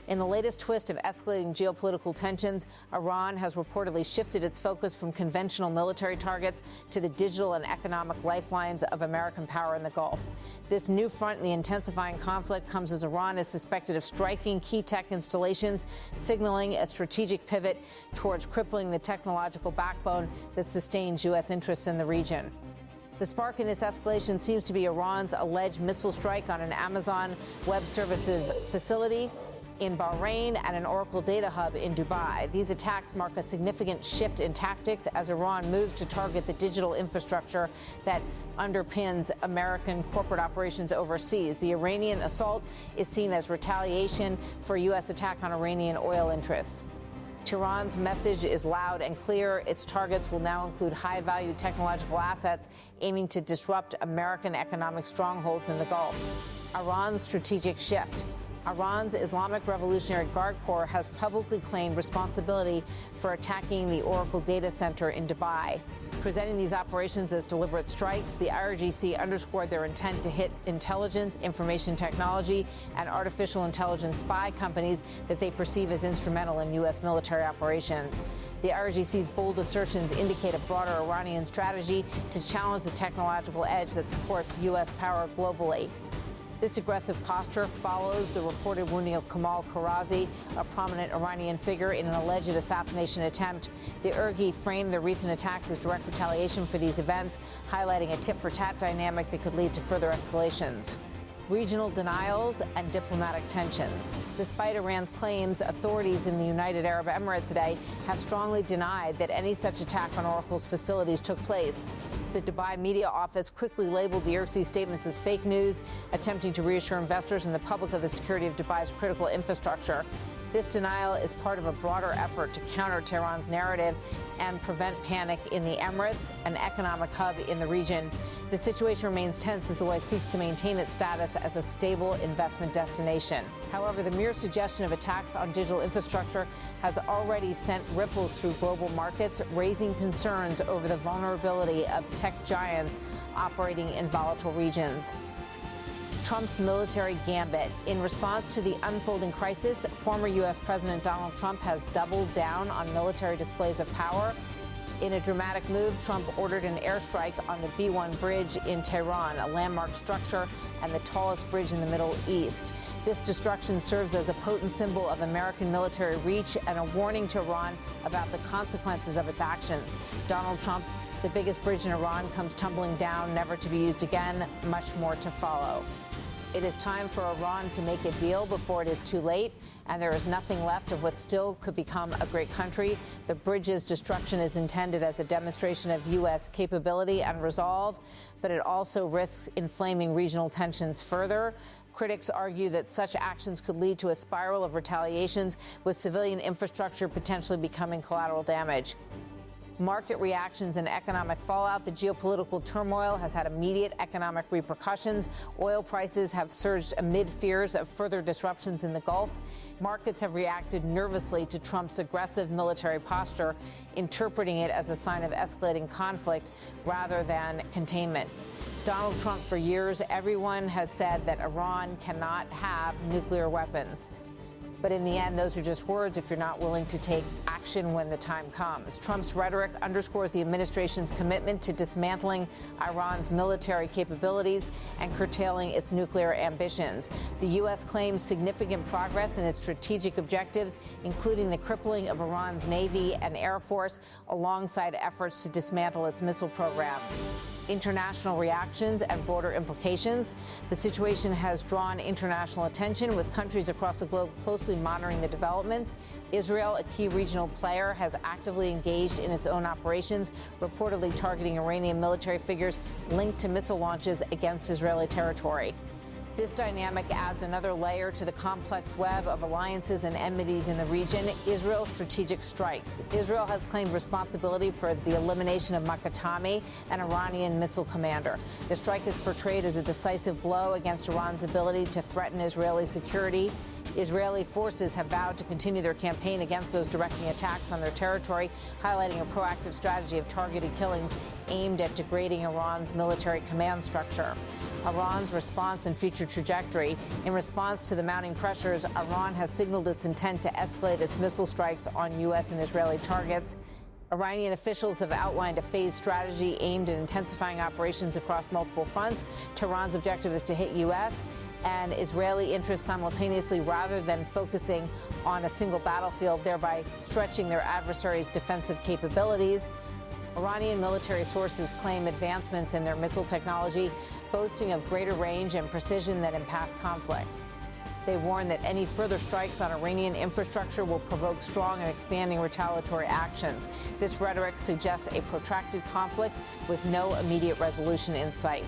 In the latest twist of escalating geopolitical tensions, Iran has reportedly shifted its focus from conventional military targets to the digital and economic lifelines of American power in the Gulf. This new front in the intensifying conflict comes as Iran is suspected of striking key tech installations, signaling a strategic pivot towards crippling the technological backbone that sustains U.S. interests in the region. The spark in this escalation seems to be Iran's alleged missile strike on an Amazon Web Services facility in Bahrain and an Oracle data hub in Dubai. These attacks mark a significant shift in tactics as Iran moves to target the digital infrastructure that underpins American corporate operations overseas. The Iranian assault is seen as retaliation for a U.S. attack on Iranian oil interests. Tehran's message is loud and clear. Its targets will now include high-value technological assets aiming to disrupt American economic strongholds in the Gulf. Iran's strategic shift. Iran's Islamic Revolutionary Guard Corps has publicly claimed responsibility for attacking the Oracle data center in Dubai. Presenting these operations as deliberate strikes, the IRGC underscored their intent to hit intelligence, information technology, and artificial intelligence spy companies that they perceive as instrumental in U.S. military operations. The IRGC's bold assertions indicate a broader Iranian strategy to challenge the technological edge that supports U.S. power globally. This aggressive posture follows the reported wounding of Kamal Karazi, a prominent Iranian figure in an alleged assassination attempt. The IRGC framed the recent attacks as direct retaliation for these events, highlighting a tit-for-tat dynamic that could lead to further escalations. Regional denials and diplomatic tensions. Despite Iran's claims, authorities in the United Arab Emirates today have strongly denied that any such attack on Oracle's facilities took place. The Dubai media office quickly labeled the IRGC statements as fake news, attempting to reassure investors and the public of the security of Dubai's critical infrastructure. This denial is part of a broader effort to counter Tehran's narrative and prevent panic in the Emirates, an economic hub in the region. The situation remains tense as the West seeks to maintain its status as a stable investment destination. However, the mere suggestion of attacks on digital infrastructure has already sent ripples through global markets, raising concerns over the vulnerability of tech giants operating in volatile regions. Trump's military gambit. In response to the unfolding crisis, former U.S. President Donald Trump has doubled down on military displays of power. In a dramatic move, Trump ordered an airstrike on the B-1 bridge in Tehran, a landmark structure and the tallest bridge in the Middle East. This destruction serves as a potent symbol of American military reach and a warning to Iran about the consequences of its actions. Donald Trump, the biggest bridge in Iran, comes tumbling down, never to be used again. Much more to follow. It is time for Iran to make a deal before it is too late, and there is nothing left of what still could become a great country. The bridge's destruction is intended as a demonstration of U.S. capability and resolve, but it also risks inflaming regional tensions further. Critics argue that such actions could lead to a spiral of retaliations, with civilian infrastructure potentially becoming collateral damage. Market reactions and economic fallout. The geopolitical turmoil has had immediate economic repercussions. Oil prices have surged amid fears of further disruptions in the Gulf. Markets have reacted nervously to Trump's aggressive military posture, interpreting it as a sign of escalating conflict rather than containment. Donald Trump, for years, everyone has said that Iran cannot have nuclear weapons. But in the end, those are just words if you're not willing to take action when the time comes. Trump's rhetoric underscores the administration's commitment to dismantling Iran's military capabilities and curtailing its nuclear ambitions. The U.S. claims significant progress in its strategic objectives, including the crippling of Iran's Navy and Air Force, alongside efforts to dismantle its missile program. International reactions and broader implications. The situation has drawn international attention, with countries across the globe closely monitoring the developments. Israel, a key regional player, has actively engaged in its own operations, reportedly targeting Iranian military figures linked to missile launches against Israeli territory. This dynamic adds another layer to the complex web of alliances and enmities in the region. Israel's strategic strikes. Israel has claimed responsibility for the elimination of Makatami, an Iranian missile commander. The strike is portrayed as a decisive blow against Iran's ability to threaten Israeli security. Israeli forces have vowed to continue their campaign against those directing attacks on their territory, highlighting a proactive strategy of targeted killings aimed at degrading Iran's military command structure. Iran's response and future trajectory. In response to the mounting pressures, Iran has signaled its intent to escalate its missile strikes on U.S. and Israeli targets. Iranian officials have outlined a phased strategy aimed at intensifying operations across multiple fronts. Tehran's objective is to hit U.S. and Israeli interests simultaneously rather than focusing on a single battlefield, thereby stretching their adversaries' defensive capabilities. Iranian military sources claim advancements in their missile technology, boasting of greater range and precision than in past conflicts. They warn that any further strikes on Iranian infrastructure will provoke strong and expanding retaliatory actions. This rhetoric suggests a protracted conflict with no immediate resolution in sight.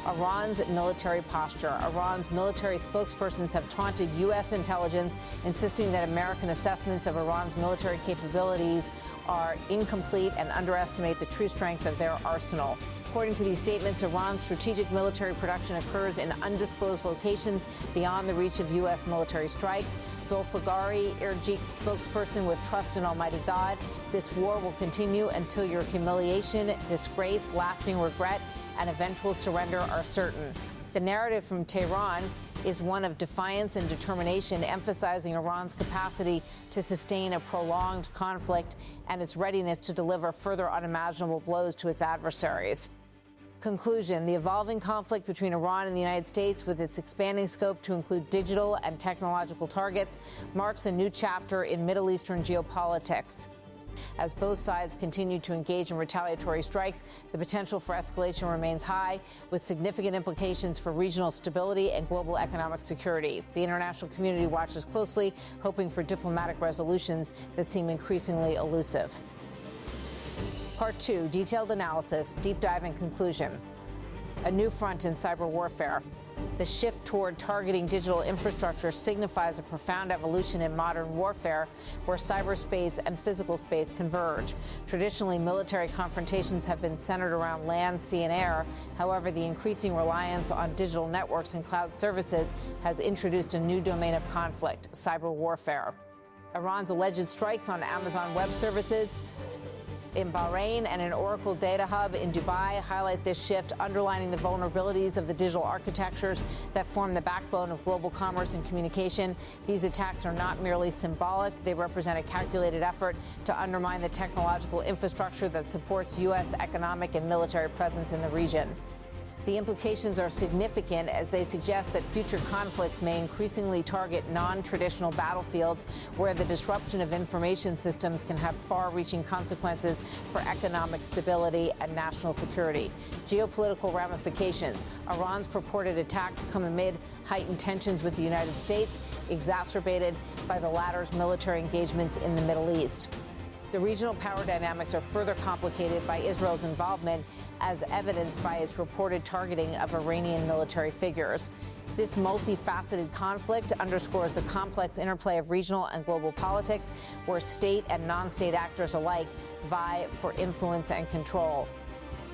Iran's military posture. Iran's military spokespersons have taunted U.S. intelligence, insisting that American assessments of Iran's military capabilities are incomplete and underestimate the true strength of their arsenal. According to these statements, Iran's strategic military production occurs in undisclosed locations beyond the reach of U.S. military strikes. Zulfiqari Irjic, spokesperson with Trust in Almighty God, this war will continue until your humiliation, disgrace, lasting regret, and eventual surrender are certain. The narrative from Tehran is one of defiance and determination, emphasizing Iran's capacity to sustain a prolonged conflict and its readiness to deliver further unimaginable blows to its adversaries. Conclusion: the evolving conflict between Iran and the United States, with its expanding scope to include digital and technological targets, marks a new chapter in Middle Eastern geopolitics. As both sides continue to engage in retaliatory strikes, the potential for escalation remains high, with significant implications for regional stability and global economic security. The international community watches closely, hoping for diplomatic resolutions that seem increasingly elusive. Part 2, detailed analysis, deep dive and conclusion. A new front in cyber warfare. The shift toward targeting digital infrastructure signifies a profound evolution in modern warfare, where cyberspace and physical space converge. Traditionally, military confrontations have been centered around land, sea, and air. However, the increasing reliance on digital networks and cloud services has introduced a new domain of conflict: cyber warfare. Iran's alleged strikes on Amazon Web Services in Bahrain and an Oracle data hub in Dubai highlight this shift, underlining the vulnerabilities of the digital architectures that form the backbone of global commerce and communication. These attacks are not merely symbolic. They represent a calculated effort to undermine the technological infrastructure that supports U.S. economic and military presence in the region. The implications are significant, as they suggest that future conflicts may increasingly target non-traditional battlefields, where the disruption of information systems can have far-reaching consequences for economic stability and national security. Geopolitical ramifications. Iran's purported attacks come amid heightened tensions with the United States, exacerbated by the latter's military engagements in the Middle East. The regional power dynamics are further complicated by Israel's involvement, as evidenced by its reported targeting of Iranian military figures. This multifaceted conflict underscores the complex interplay of regional and global politics, where state and non-state actors alike vie for influence and control.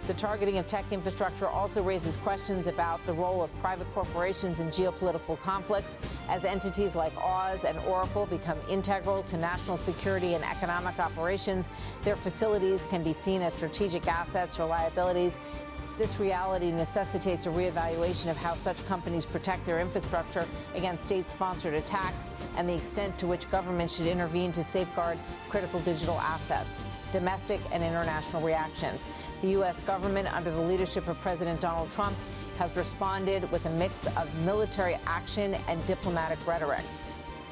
The targeting of tech infrastructure also raises questions about the role of private corporations in geopolitical conflicts, as entities like Oz and Oracle become integral to national security and economic operations. Their facilities can be seen as strategic assets or liabilities. This reality necessitates a reevaluation of how such companies protect their infrastructure against state-sponsored attacks and the extent to which governments should intervene to safeguard critical digital assets. Domestic and international reactions. The U.S. government, under the leadership of President Donald Trump, has responded with a mix of military action and diplomatic rhetoric.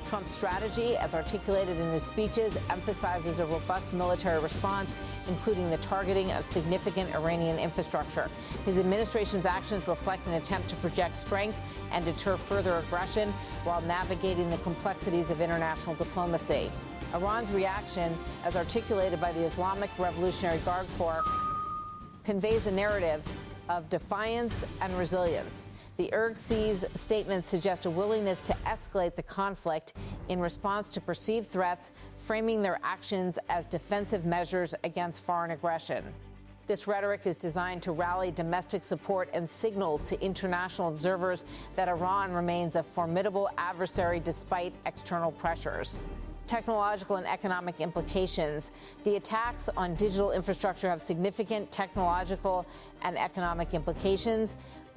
Trump's strategy, as articulated in his speeches, emphasizes a robust military response, including the targeting of significant Iranian infrastructure. His administration's actions reflect an attempt to project strength and deter further aggression while navigating the complexities of international diplomacy. Iran's reaction, as articulated by the Islamic Revolutionary Guard Corps, conveys a narrative of defiance and resilience. The IRGC's statements suggest a willingness to escalate the conflict in response to perceived threats, framing their actions as defensive measures against foreign aggression. This rhetoric is designed to rally domestic support and signal to international observers that Iran remains a formidable adversary despite external pressures. Technological and economic implications. The attacks on digital infrastructure have significant technological and economic implications.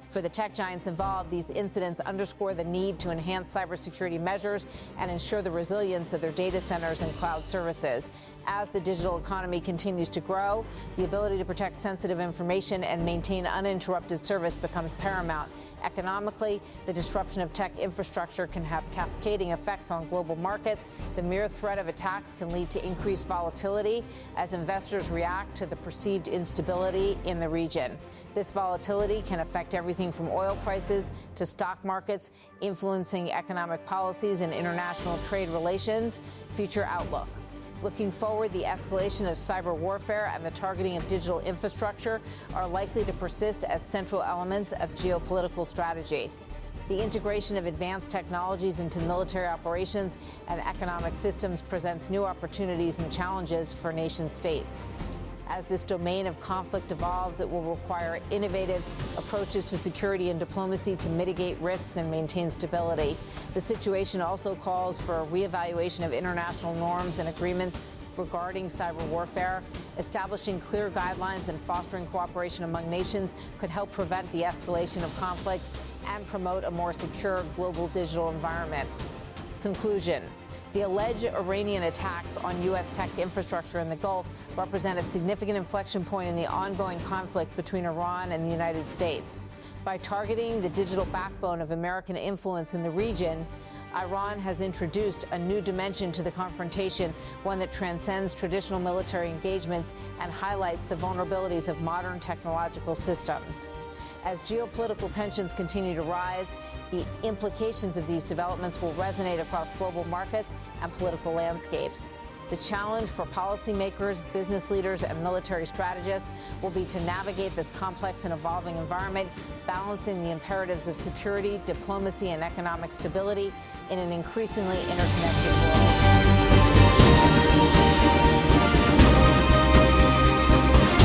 For the tech giants involved, these incidents underscore the need to enhance cybersecurity measures and ensure the resilience of their data centers and cloud services. As the digital economy continues to grow, the ability to protect sensitive information and maintain uninterrupted service becomes paramount. Economically, the disruption of tech infrastructure can have cascading effects on global markets. The mere threat of attacks can lead to increased volatility as investors react to the perceived instability in the region. This volatility can affect everything from oil prices to stock markets, influencing economic policies and international trade relations. Future outlook. Looking forward, the escalation of cyber warfare and the targeting of digital infrastructure are likely to persist as central elements of geopolitical strategy. The integration of advanced technologies into military operations and economic systems presents new opportunities and challenges for nation states. As this domain of conflict evolves, it will require innovative approaches to security and diplomacy to mitigate risks and maintain stability. The situation also calls for a reevaluation of international norms and agreements regarding cyber warfare. Establishing clear guidelines and fostering cooperation among nations could help prevent the escalation of conflicts and promote a more secure global digital environment. Conclusion. The alleged Iranian attacks on U.S. tech infrastructure in the Gulf represent a significant inflection point in the ongoing conflict between Iran and the United States. By targeting the digital backbone of American influence in the region, Iran has introduced a new dimension to the confrontation, one that transcends traditional military engagements and highlights the vulnerabilities of modern technological systems. As geopolitical tensions continue to rise, the implications of these developments will resonate across global markets and political landscapes. The challenge for policymakers, business leaders, and military strategists will be to navigate this complex and evolving environment, balancing the imperatives of security, diplomacy, and economic stability in an increasingly interconnected world.